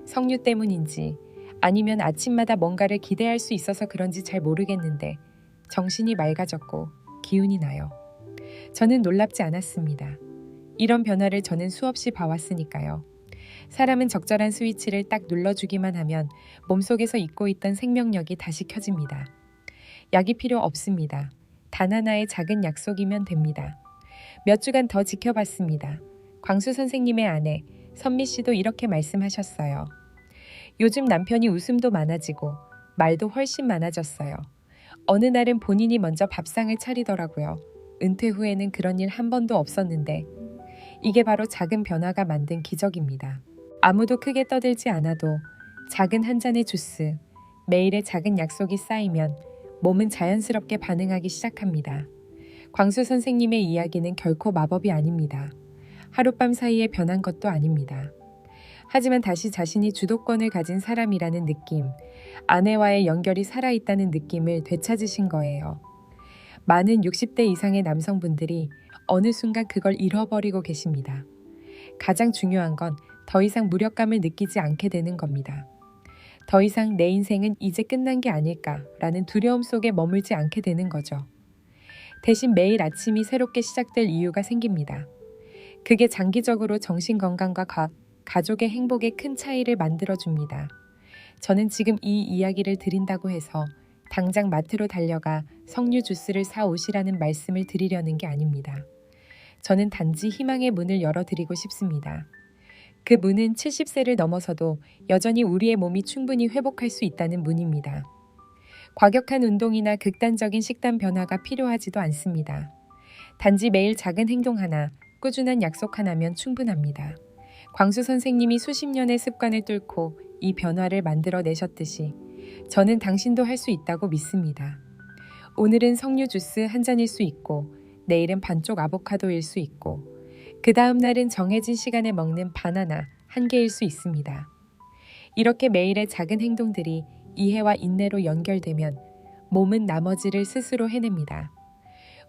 석류 때문인지 아니면 아침마다 뭔가를 기대할 수 있어서 그런지 잘 모르겠는데 정신이 맑아졌고 기운이 나요. 저는 놀랍지 않았습니다. 이런 변화를 저는 수없이 봐왔으니까요. 사람은 적절한 스위치를 딱 눌러주기만 하면 몸속에서 잊고 있던 생명력이 다시 켜집니다. 약이 필요 없습니다. 단 하나의 작은 약속이면 됩니다. 몇 주간 더 지켜봤습니다. 광수 선생님의 아내 선미 씨도 이렇게 말씀하셨어요. 요즘 남편이 웃음도 많아지고 말도 훨씬 많아졌어요. 어느 날은 본인이 먼저 밥상을 차리더라고요. 은퇴 후에는 그런 일 한 번도 없었는데 이게 바로 작은 변화가 만든 기적입니다. 아무도 크게 떠들지 않아도 작은 한 잔의 주스, 매일의 작은 약속이 쌓이면 몸은 자연스럽게 반응하기 시작합니다. 광수 선생님의 이야기는 결코 마법이 아닙니다. 하룻밤 사이에 변한 것도 아닙니다. 하지만 다시 자신이 주도권을 가진 사람이라는 느낌, 아내와의 연결이 살아있다는 느낌을 되찾으신 거예요. 많은 60대 이상의 남성분들이 어느 순간 그걸 잃어버리고 계십니다. 가장 중요한 건 더 이상 무력감을 느끼지 않게 되는 겁니다. 더 이상 내 인생은 이제 끝난 게 아닐까라는 두려움 속에 머물지 않게 되는 거죠. 대신 매일 아침이 새롭게 시작될 이유가 생깁니다. 그게 장기적으로 정신건강과 가족의 행복에 큰 차이를 만들어줍니다. 저는 지금 이 이야기를 드린다고 해서 당장 마트로 달려가 석류 주스를 사 오시라는 말씀을 드리려는 게 아닙니다. 저는 단지 희망의 문을 열어드리고 싶습니다. 그 문은 70세를 넘어서도 여전히 우리의 몸이 충분히 회복할 수 있다는 문입니다. 과격한 운동이나 극단적인 식단 변화가 필요하지도 않습니다. 단지 매일 작은 행동 하나, 꾸준한 약속 하나면 충분합니다. 광수 선생님이 수십 년의 습관을 뚫고 이 변화를 만들어내셨듯이 저는 당신도 할 수 있다고 믿습니다. 오늘은 석류 주스 한 잔일 수 있고 내일은 반쪽 아보카도일 수 있고 그 다음 날은 정해진 시간에 먹는 바나나 한 개일 수 있습니다. 이렇게 매일의 작은 행동들이 이해와 인내로 연결되면 몸은 나머지를 스스로 해냅니다.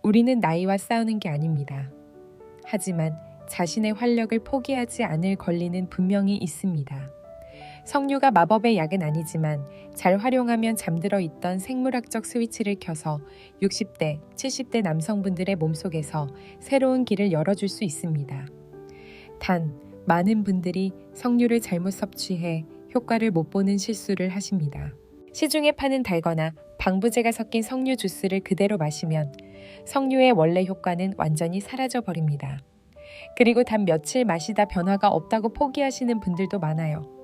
우리는 나이와 싸우는 게 아닙니다. 하지만 자신의 활력을 포기하지 않을 권리는 분명히 있습니다. 석류가 마법의 약은 아니지만 잘 활용하면 잠들어 있던 생물학적 스위치를 켜서 60대, 70대 남성분들의 몸속에서 새로운 길을 열어줄 수 있습니다. 단, 많은 분들이 석류를 잘못 섭취해 효과를 못 보는 실수를 하십니다. 시중에 파는 달거나 방부제가 섞인 석류 주스를 그대로 마시면 석류의 원래 효과는 완전히 사라져 버립니다. 그리고 단 며칠 마시다 변화가 없다고 포기하시는 분들도 많아요.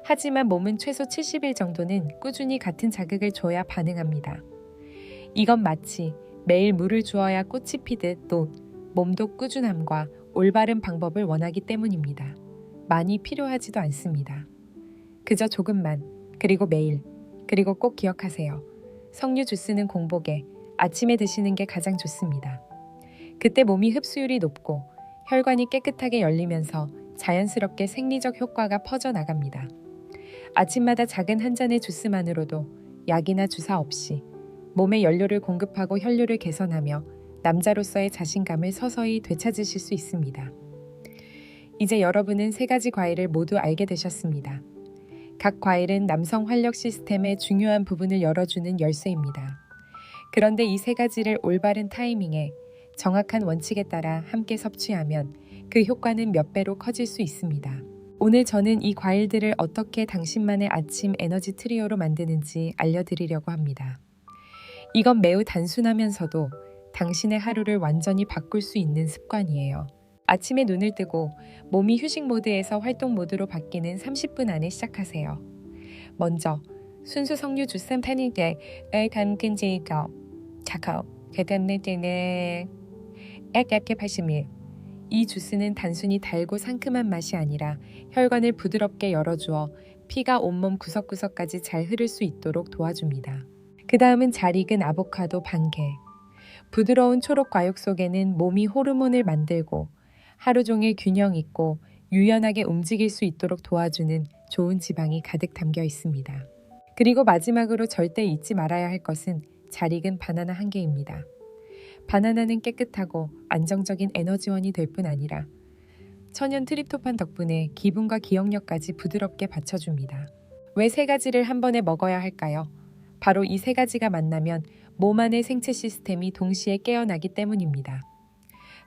하지만 몸은 최소 70일 정도는 꾸준히 같은 자극을 줘야 반응합니다. 이건 마치 매일 물을 주어야 꽃이 피듯 또 몸도 꾸준함과 올바른 방법을 원하기 때문입니다. 많이 필요하지도 않습니다. 그저 조금만, 그리고 매일, 그리고 꼭 기억하세요. 석류 주스는 공복에 아침에 드시는 게 가장 좋습니다. 그때 몸이 흡수율이 높고 혈관이 깨끗하게 열리면서 자연스럽게 생리적 효과가 퍼져나갑니다. 아침마다 작은 한 잔의 주스만으로도 약이나 주사 없이 몸에 연료를 공급하고 혈류를 개선하며 남자로서의 자신감을 서서히 되찾으실 수 있습니다. 이제 여러분은 3가지 과일을 모두 알게 되셨습니다. 각 과일은 남성 활력 시스템의 중요한 부분을 열어주는 열쇠입니다. 그런데 이 3가지를 올바른 타이밍에 정확한 원칙에 따라 함께 섭취하면 그 효과는 몇 배로 커질 수 있습니다. 오늘 저는 이 과일들을 어떻게 당신만의 아침 에너지 트리오로 만드는지 알려드리려고 합니다. 이건 매우 단순하면서도 당신의 하루를 완전히 바꿀 수 있는 습관이에요. 아침에 눈을 뜨고 몸이 휴식 모드에서 활동 모드로 바뀌는 30분 안에 시작하세요. 먼저 순수 석류 주스 한 캔에 담근지가 카카오 계단내 때는 액약게 80ml. 이 주스는 단순히 달고 상큼한 맛이 아니라 혈관을 부드럽게 열어주어 피가 온몸 구석구석까지 잘 흐를 수 있도록 도와줍니다. 그 다음은 잘 익은 아보카도 반 개. 부드러운 초록 과육 속에는 몸이 호르몬을 만들고 하루 종일 균형 있고 유연하게 움직일 수 있도록 도와주는 좋은 지방이 가득 담겨 있습니다. 그리고 마지막으로 절대 잊지 말아야 할 것은 잘 익은 바나나 한 개입니다. 바나나는 깨끗하고 안정적인 에너지원이 될 뿐 아니라 천연 트립토판 덕분에 기분과 기억력까지 부드럽게 받쳐줍니다. 왜 세 가지를 한 번에 먹어야 할까요? 바로 이 세 가지가 만나면 몸 안의 생체 시스템이 동시에 깨어나기 때문입니다.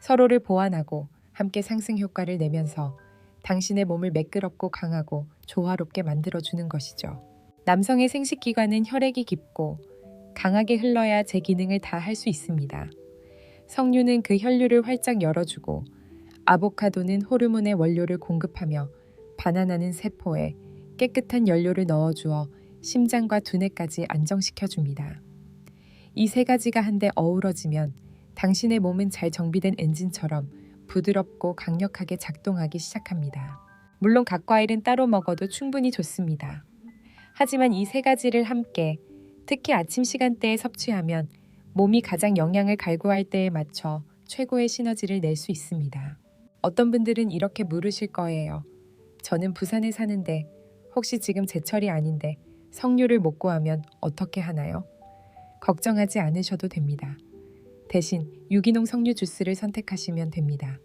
서로를 보완하고 함께 상승 효과를 내면서 당신의 몸을 매끄럽고 강하고 조화롭게 만들어주는 것이죠. 남성의 생식기관은 혈액이 깊고 강하게 흘러야 제 기능을 다 할 수 있습니다. 석류는 그 혈류를 활짝 열어주고 아보카도는 호르몬의 원료를 공급하며 바나나는 세포에 깨끗한 연료를 넣어주어 심장과 두뇌까지 안정시켜줍니다. 이 세 가지가 한데 어우러지면 당신의 몸은 잘 정비된 엔진처럼 부드럽고 강력하게 작동하기 시작합니다. 물론 각 과일은 따로 먹어도 충분히 좋습니다. 하지만 이 세 가지를 함께 특히 아침 시간대에 섭취하면 몸이 가장 영양을 갈구할 때에 맞춰 최고의 시너지를 낼 수 있습니다. 어떤 분들은 이렇게 물으실 거예요. 저는 부산에 사는데 혹시 지금 제철이 아닌데 석류를 못 구하면 어떻게 하나요? 걱정하지 않으셔도 됩니다. 대신 유기농 석류 주스를 선택하시면 됩니다.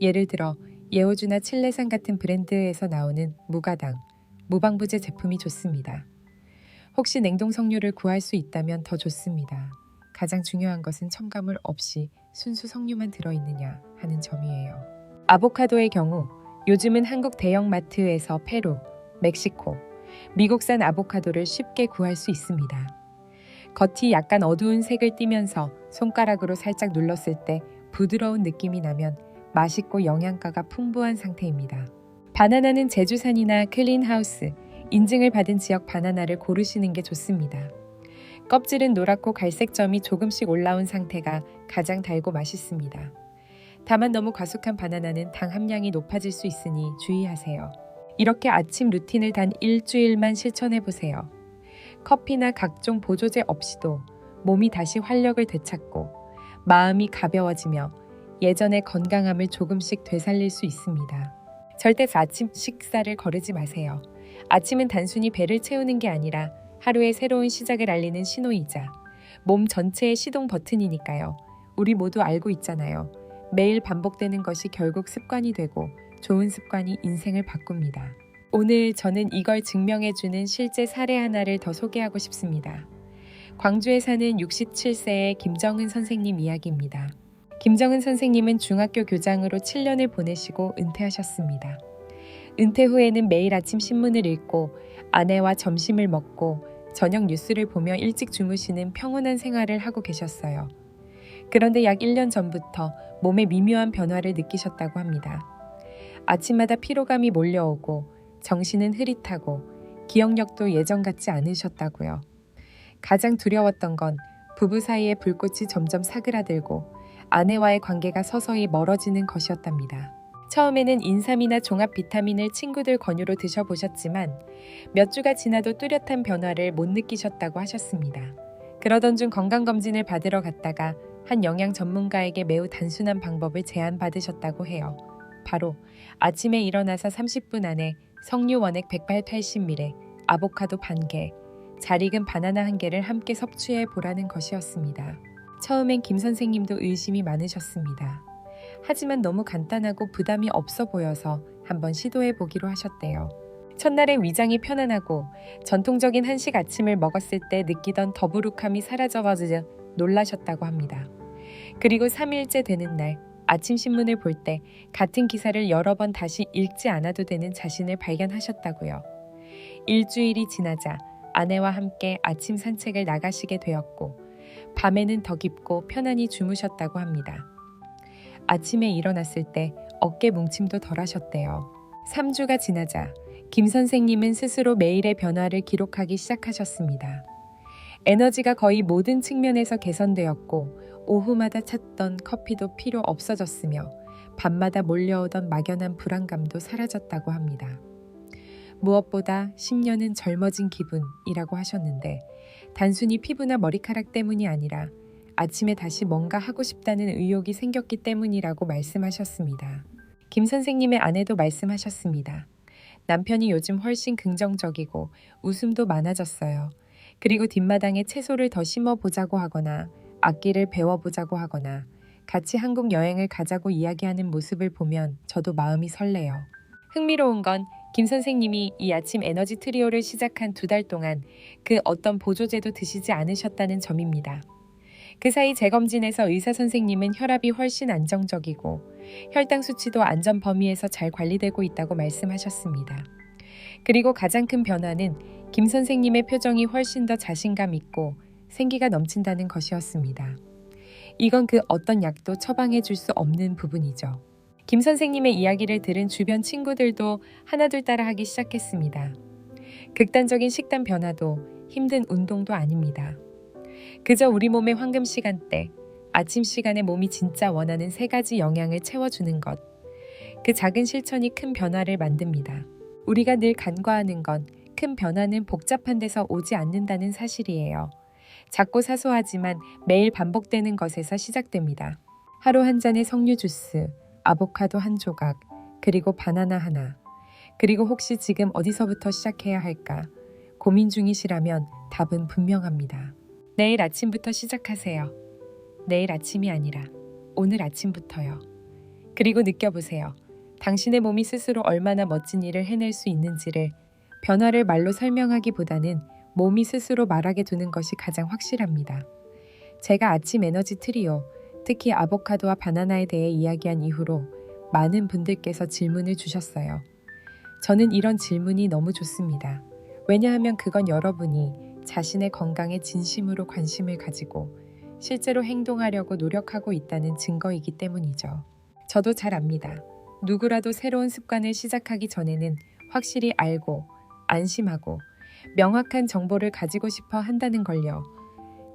예를 들어 예오주나 칠레산 같은 브랜드에서 나오는 무가당, 무방부제 제품이 좋습니다. 혹시 냉동 석류를 구할 수 있다면 더 좋습니다. 가장 중요한 것은 첨가물 없이 순수 석류만 들어있느냐 하는 점이에요. 아보카도의 경우 요즘은 한국 대형 마트에서 페루, 멕시코, 미국산 아보카도를 쉽게 구할 수 있습니다. 겉이 약간 어두운 색을 띠면서 손가락으로 살짝 눌렀을 때 부드러운 느낌이 나면 맛있고 영양가가 풍부한 상태입니다. 바나나는 제주산이나 클린하우스, 인증을 받은 지역 바나나를 고르시는 게 좋습니다. 껍질은 노랗고 갈색 점이 조금씩 올라온 상태가 가장 달고 맛있습니다. 다만 너무 과숙한 바나나는 당 함량이 높아질 수 있으니 주의하세요. 이렇게 아침 루틴을 단 일주일만 실천해보세요. 커피나 각종 보조제 없이도 몸이 다시 활력을 되찾고 마음이 가벼워지며 예전의 건강함을 조금씩 되살릴 수 있습니다. 절대 아침 식사를 거르지 마세요. 아침은 단순히 배를 채우는 게 아니라 하루의 새로운 시작을 알리는 신호이자 몸 전체의 시동 버튼이니까요. 우리 모두 알고 있잖아요. 매일 반복되는 것이 결국 습관이 되고 좋은 습관이 인생을 바꿉니다. 오늘 저는 이걸 증명해주는 실제 사례 하나를 더 소개하고 싶습니다. 광주에 사는 67세의 김정은 선생님 이야기입니다. 김정은 선생님은 중학교 교장으로 7년을 보내시고 은퇴하셨습니다. 은퇴 후에는 매일 아침 신문을 읽고 아내와 점심을 먹고 저녁 뉴스를 보며 일찍 주무시는 평온한 생활을 하고 계셨어요. 그런데 약 1년 전부터 몸에 미묘한 변화를 느끼셨다고 합니다. 아침마다 피로감이 몰려오고 정신은 흐릿하고 기억력도 예전 같지 않으셨다고요. 가장 두려웠던 건 부부 사이의 불꽃이 점점 사그라들고 아내와의 관계가 서서히 멀어지는 것이었답니다. 처음에는 인삼이나 종합 비타민을 친구들 권유로 드셔보셨지만 몇 주가 지나도 뚜렷한 변화를 못 느끼셨다고 하셨습니다. 그러던 중 건강검진을 받으러 갔다가 한 영양 전문가에게 매우 단순한 방법을 제안받으셨다고 해요. 바로 아침에 일어나서 30분 안에 석류 원액 180ml, 아보카도 반 개, 잘 익은 바나나 한 개를 함께 섭취해 보라는 것이었습니다. 처음엔 김 선생님도 의심이 많으셨습니다. 하지만 너무 간단하고 부담이 없어 보여서 한번 시도해 보기로 하셨대요. 첫날에 위장이 편안하고 전통적인 한식 아침을 먹었을 때 느끼던 더부룩함이 사라져버려 놀라셨다고 합니다. 그리고 3일째 되는 날 아침 신문을 볼 때 같은 기사를 여러 번 다시 읽지 않아도 되는 자신을 발견하셨다고요. 일주일이 지나자 아내와 함께 아침 산책을 나가시게 되었고 밤에는 더 깊고 편안히 주무셨다고 합니다. 아침에 일어났을 때 어깨 뭉침도 덜하셨대요. 3주가 지나자 김 선생님은 스스로 매일의 변화를 기록하기 시작하셨습니다. 에너지가 거의 모든 측면에서 개선되었고 오후마다 찾던 커피도 필요 없어졌으며 밤마다 몰려오던 막연한 불안감도 사라졌다고 합니다. 무엇보다 10년은 젊어진 기분이라고 하셨는데 단순히 피부나 머리카락 때문이 아니라 아침에 다시 뭔가 하고 싶다는 의욕이 생겼기 때문이라고 말씀하셨습니다. 김 선생님의 아내도 말씀하셨습니다. 남편이 요즘 훨씬 긍정적이고 웃음도 많아졌어요. 그리고 뒷마당에 채소를 더 심어보자고 하거나 악기를 배워보자고 하거나 같이 한국 여행을 가자고 이야기하는 모습을 보면 저도 마음이 설레요. 흥미로운 건 김 선생님이 이 아침 에너지 트리오를 시작한 2달 동안 그 어떤 보조제도 드시지 않으셨다는 점입니다. 그 사이 재검진에서 의사 선생님은 혈압이 훨씬 안정적이고 혈당 수치도 안전 범위에서 잘 관리되고 있다고 말씀하셨습니다. 그리고 가장 큰 변화는 김 선생님의 표정이 훨씬 더 자신감 있고 생기가 넘친다는 것이었습니다. 이건 그 어떤 약도 처방해 줄 수 없는 부분이죠. 김 선생님의 이야기를 들은 주변 친구들도 하나둘 따라 하기 시작했습니다. 극단적인 식단 변화도 힘든 운동도 아닙니다. 그저 우리 몸의 황금 시간대, 아침 시간에 몸이 진짜 원하는 3가지 영양을 채워주는 것. 그 작은 실천이 큰 변화를 만듭니다. 우리가 늘 간과하는 건 큰 변화는 복잡한 데서 오지 않는다는 사실이에요. 작고 사소하지만 매일 반복되는 것에서 시작됩니다. 하루 한 잔의 석류 주스, 아보카도 한 조각, 그리고 바나나 하나. 그리고 혹시 지금 어디서부터 시작해야 할까? 고민 중이시라면 답은 분명합니다. 내일 아침부터 시작하세요. 내일 아침이 아니라 오늘 아침부터요. 그리고 느껴보세요. 당신의 몸이 스스로 얼마나 멋진 일을 해낼 수 있는지를. 변화를 말로 설명하기보다는 몸이 스스로 말하게 두는 것이 가장 확실합니다. 제가 아침 에너지 트리오, 특히 아보카도와 바나나에 대해 이야기한 이후로 많은 분들께서 질문을 주셨어요. 저는 이런 질문이 너무 좋습니다. 왜냐하면 그건 여러분이 자신의 건강에 진심으로 관심을 가지고 실제로 행동하려고 노력하고 있다는 증거이기 때문이죠. 저도 잘 압니다. 누구라도 새로운 습관을 시작하기 전에는 확실히 알고 안심하고 명확한 정보를 가지고 싶어 한다는 걸요.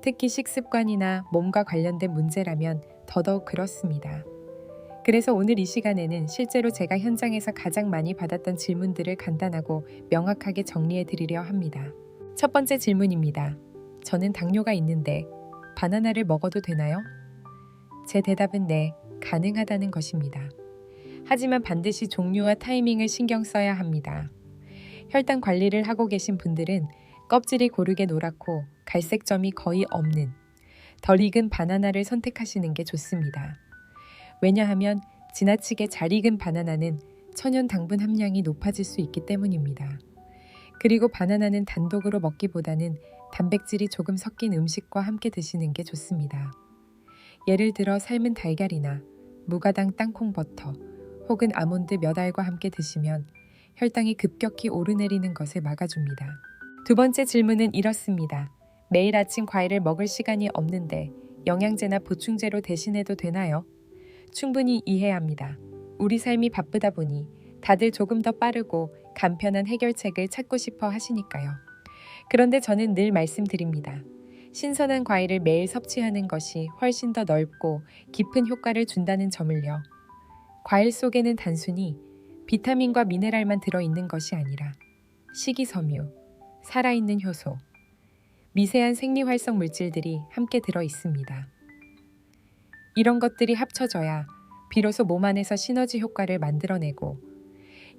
특히 식습관이나 몸과 관련된 문제라면 더더욱 그렇습니다. 그래서 오늘 이 시간에는 실제로 제가 현장에서 가장 많이 받았던 질문들을 간단하고 명확하게 정리해 드리려 합니다. 첫 번째 질문입니다. 저는 당뇨가 있는데 바나나를 먹어도 되나요? 제 대답은 네, 가능하다는 것입니다. 하지만 반드시 종류와 타이밍을 신경 써야 합니다. 혈당 관리를 하고 계신 분들은 껍질이 고르게 노랗고 갈색점이 거의 없는 덜 익은 바나나를 선택하시는 게 좋습니다. 왜냐하면 지나치게 잘 익은 바나나는 천연 당분 함량이 높아질 수 있기 때문입니다. 그리고 바나나는 단독으로 먹기보다는 단백질이 조금 섞인 음식과 함께 드시는 게 좋습니다. 예를 들어 삶은 달걀이나 무가당 땅콩 버터 혹은 아몬드 몇 알과 함께 드시면 혈당이 급격히 오르내리는 것을 막아줍니다. 두 번째 질문은 이렇습니다. 매일 아침 과일을 먹을 시간이 없는데 영양제나 보충제로 대신해도 되나요? 충분히 이해합니다. 우리 삶이 바쁘다 보니 다들 조금 더 빠르고 간편한 해결책을 찾고 싶어 하시니까요. 그런데 저는 늘 말씀드립니다. 신선한 과일을 매일 섭취하는 것이 훨씬 더 넓고 깊은 효과를 준다는 점을요. 과일 속에는 단순히 비타민과 미네랄만 들어있는 것이 아니라 식이섬유, 살아있는 효소, 미세한 생리활성 물질들이 함께 들어있습니다. 이런 것들이 합쳐져야 비로소 몸 안에서 시너지 효과를 만들어내고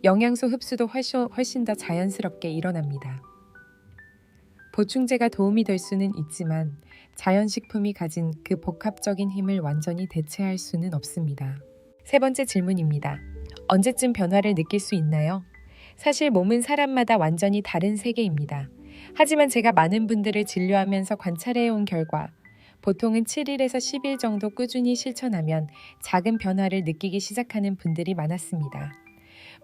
영양소 흡수도 훨씬 더 자연스럽게 일어납니다. 보충제가 도움이 될 수는 있지만 자연식품이 가진 그 복합적인 힘을 완전히 대체할 수는 없습니다. 세 번째 질문입니다. 언제쯤 변화를 느낄 수 있나요? 사실 몸은 사람마다 완전히 다른 세계입니다. 하지만 제가 많은 분들을 진료하면서 관찰해온 결과 보통은 7일에서 10일 정도 꾸준히 실천하면 작은 변화를 느끼기 시작하는 분들이 많았습니다.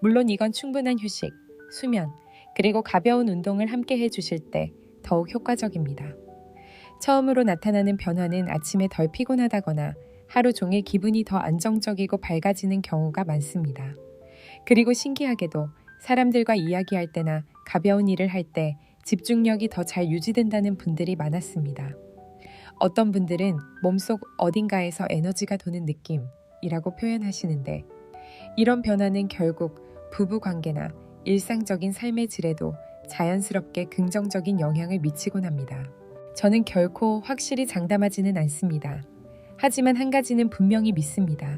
물론 이건 충분한 휴식, 수면, 그리고 가벼운 운동을 함께 해주실 때 더욱 효과적입니다. 처음으로 나타나는 변화는 아침에 덜 피곤하다거나 하루 종일 기분이 더 안정적이고 밝아지는 경우가 많습니다. 그리고 신기하게도 사람들과 이야기할 때나 가벼운 일을 할 때 집중력이 더 잘 유지된다는 분들이 많았습니다. 어떤 분들은 몸속 어딘가에서 에너지가 도는 느낌이라고 표현하시는데, 이런 변화는 결국 부부 관계나 일상적인 삶의 질에도 자연스럽게 긍정적인 영향을 미치곤 합니다. 저는 결코 확실히 장담하지는 않습니다. 하지만 한 가지는 분명히 믿습니다.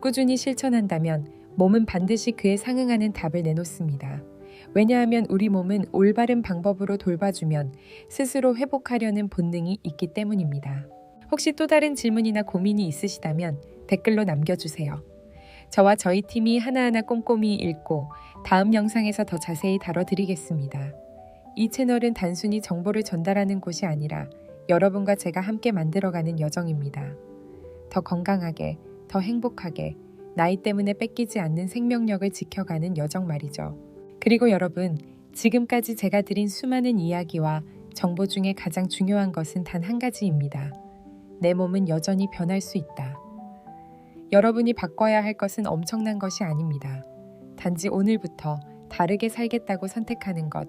꾸준히 실천한다면 몸은 반드시 그에 상응하는 답을 내놓습니다. 왜냐하면 우리 몸은 올바른 방법으로 돌봐주면 스스로 회복하려는 본능이 있기 때문입니다. 혹시 또 다른 질문이나 고민이 있으시다면 댓글로 남겨주세요. 저와 저희 팀이 하나하나 꼼꼼히 읽고 다음 영상에서 더 자세히 다뤄드리겠습니다. 이 채널은 단순히 정보를 전달하는 곳이 아니라 여러분과 제가 함께 만들어가는 여정입니다. 더 건강하게, 더 행복하게, 나이 때문에 뺏기지 않는 생명력을 지켜가는 여정 말이죠. 그리고 여러분, 지금까지 제가 드린 수많은 이야기와 정보 중에 가장 중요한 것은 단 한 가지입니다. 내 몸은 여전히 변할 수 있다. 여러분이 바꿔야 할 것은 엄청난 것이 아닙니다. 단지 오늘부터 다르게 살겠다고 선택하는 것,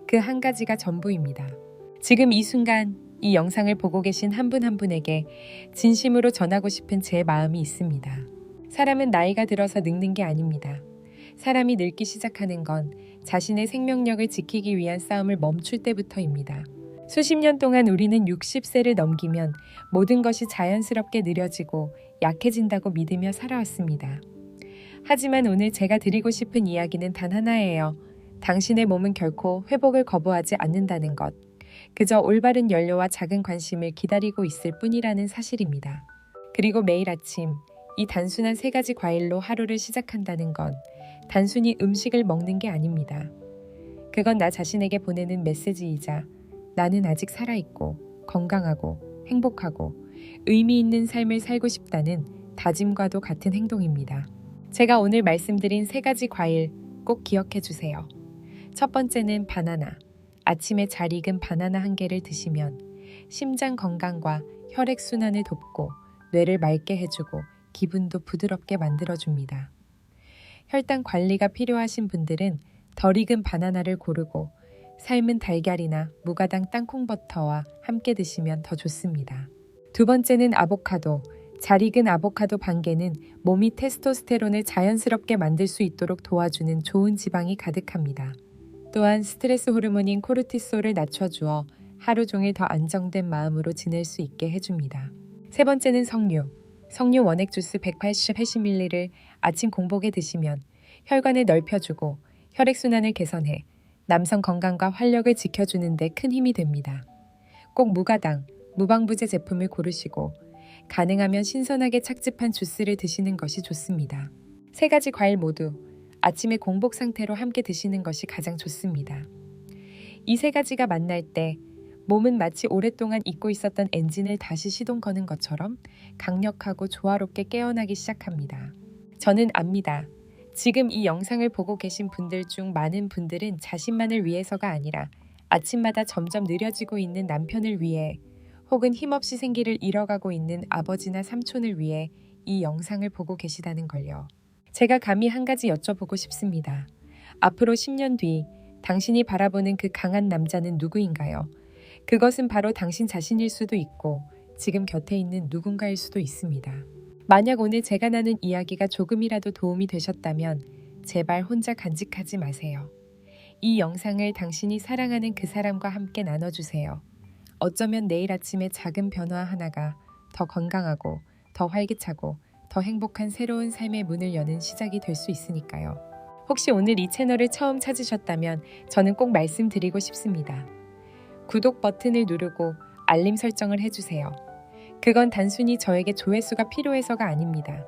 그 한 가지가 전부입니다. 지금 이 순간 이 영상을 보고 계신 한 분 한 분에게 진심으로 전하고 싶은 제 마음이 있습니다. 사람은 나이가 들어서 늙는 게 아닙니다. 사람이 늙기 시작하는 건 자신의 생명력을 지키기 위한 싸움을 멈출 때부터입니다. 수십 년 동안 우리는 60세를 넘기면 모든 것이 자연스럽게 느려지고 약해진다고 믿으며 살아왔습니다. 하지만 오늘 제가 드리고 싶은 이야기는 단 하나예요. 당신의 몸은 결코 회복을 거부하지 않는다는 것. 그저 올바른 연료와 작은 관심을 기다리고 있을 뿐이라는 사실입니다. 그리고 매일 아침 이 단순한 3가지 과일로 하루를 시작한다는 건 단순히 음식을 먹는 게 아닙니다. 그건 나 자신에게 보내는 메시지이자 나는 아직 살아있고 건강하고 행복하고 의미 있는 삶을 살고 싶다는 다짐과도 같은 행동입니다. 제가 오늘 말씀드린 3가지 과일 꼭 기억해 주세요. 첫 번째는 바나나. 아침에 잘 익은 바나나 한 개를 드시면 심장 건강과 혈액순환을 돕고 뇌를 맑게 해주고 기분도 부드럽게 만들어줍니다. 혈당 관리가 필요하신 분들은 덜 익은 바나나를 고르고 삶은 달걀이나 무가당 땅콩버터와 함께 드시면 더 좋습니다. 두 번째는 아보카도. 잘 익은 아보카도 반 개는 몸이 테스토스테론을 자연스럽게 만들 수 있도록 도와주는 좋은 지방이 가득합니다. 또한 스트레스 호르몬인 코르티솔을 낮춰주어 하루 종일 더 안정된 마음으로 지낼 수 있게 해줍니다. 세 번째는 석류. 석류 원액 주스 180ml를 아침 공복에 드시면 혈관을 넓혀주고 혈액순환을 개선해 남성 건강과 활력을 지켜주는 데 큰 힘이 됩니다. 꼭 무가당, 무방부제 제품을 고르시고 가능하면 신선하게 착즙한 주스를 드시는 것이 좋습니다. 3가지 과일 모두 아침에 공복 상태로 함께 드시는 것이 가장 좋습니다. 이 3가지가 만날 때 몸은 마치 오랫동안 잊고 있었던 엔진을 다시 시동 거는 것처럼 강력하고 조화롭게 깨어나기 시작합니다. 저는 압니다. 지금 이 영상을 보고 계신 분들 중 많은 분들은 자신만을 위해서가 아니라 아침마다 점점 느려지고 있는 남편을 위해 혹은 힘없이 생기를 잃어가고 있는 아버지나 삼촌을 위해 이 영상을 보고 계시다는 걸요. 제가 감히 한 가지 여쭤보고 싶습니다. 앞으로 10년 뒤 당신이 바라보는 그 강한 남자는 누구인가요? 그것은 바로 당신 자신일 수도 있고 지금 곁에 있는 누군가일 수도 있습니다. 만약 오늘 제가 나눈 이야기가 조금이라도 도움이 되셨다면 제발 혼자 간직하지 마세요. 이 영상을 당신이 사랑하는 그 사람과 함께 나눠주세요. 어쩌면 내일 아침에 작은 변화 하나가 더 건강하고 더 활기차고 더 행복한 새로운 삶의 문을 여는 시작이 될 수 있으니까요. 혹시 오늘 이 채널을 처음 찾으셨다면 저는 꼭 말씀드리고 싶습니다. 구독 버튼을 누르고 알림 설정을 해주세요. 그건 단순히 저에게 조회수가 필요해서가 아닙니다.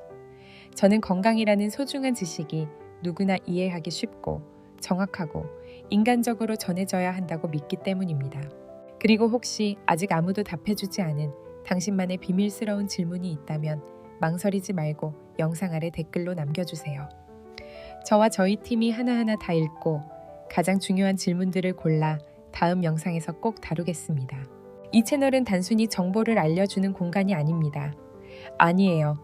저는 건강이라는 소중한 지식이 누구나 이해하기 쉽고 정확하고 인간적으로 전해져야 한다고 믿기 때문입니다. 그리고 혹시 아직 아무도 답해주지 않은 당신만의 비밀스러운 질문이 있다면 망설이지 말고 영상 아래 댓글로 남겨주세요. 저와 저희 팀이 하나하나 다 읽고 가장 중요한 질문들을 골라 다음 영상에서 꼭 다루겠습니다. 이 채널은 단순히 정보를 알려주는 공간이 아닙니다. 아니에요.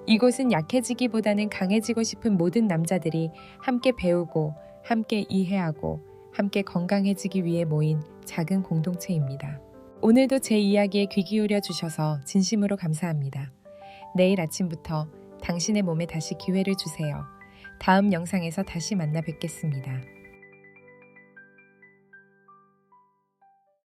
이곳은 약해지기보다는 강해지고 싶은 모든 남자들이 함께 배우고, 함께 이해하고, 함께 건강해지기 위해 모인 작은 공동체입니다. 오늘도 제 이야기에 귀 기울여 주셔서 진심으로 감사합니다. 내일 아침부터 당신의 몸에 다시 기회를 주세요. 다음 영상에서 다시 만나 뵙겠습니다.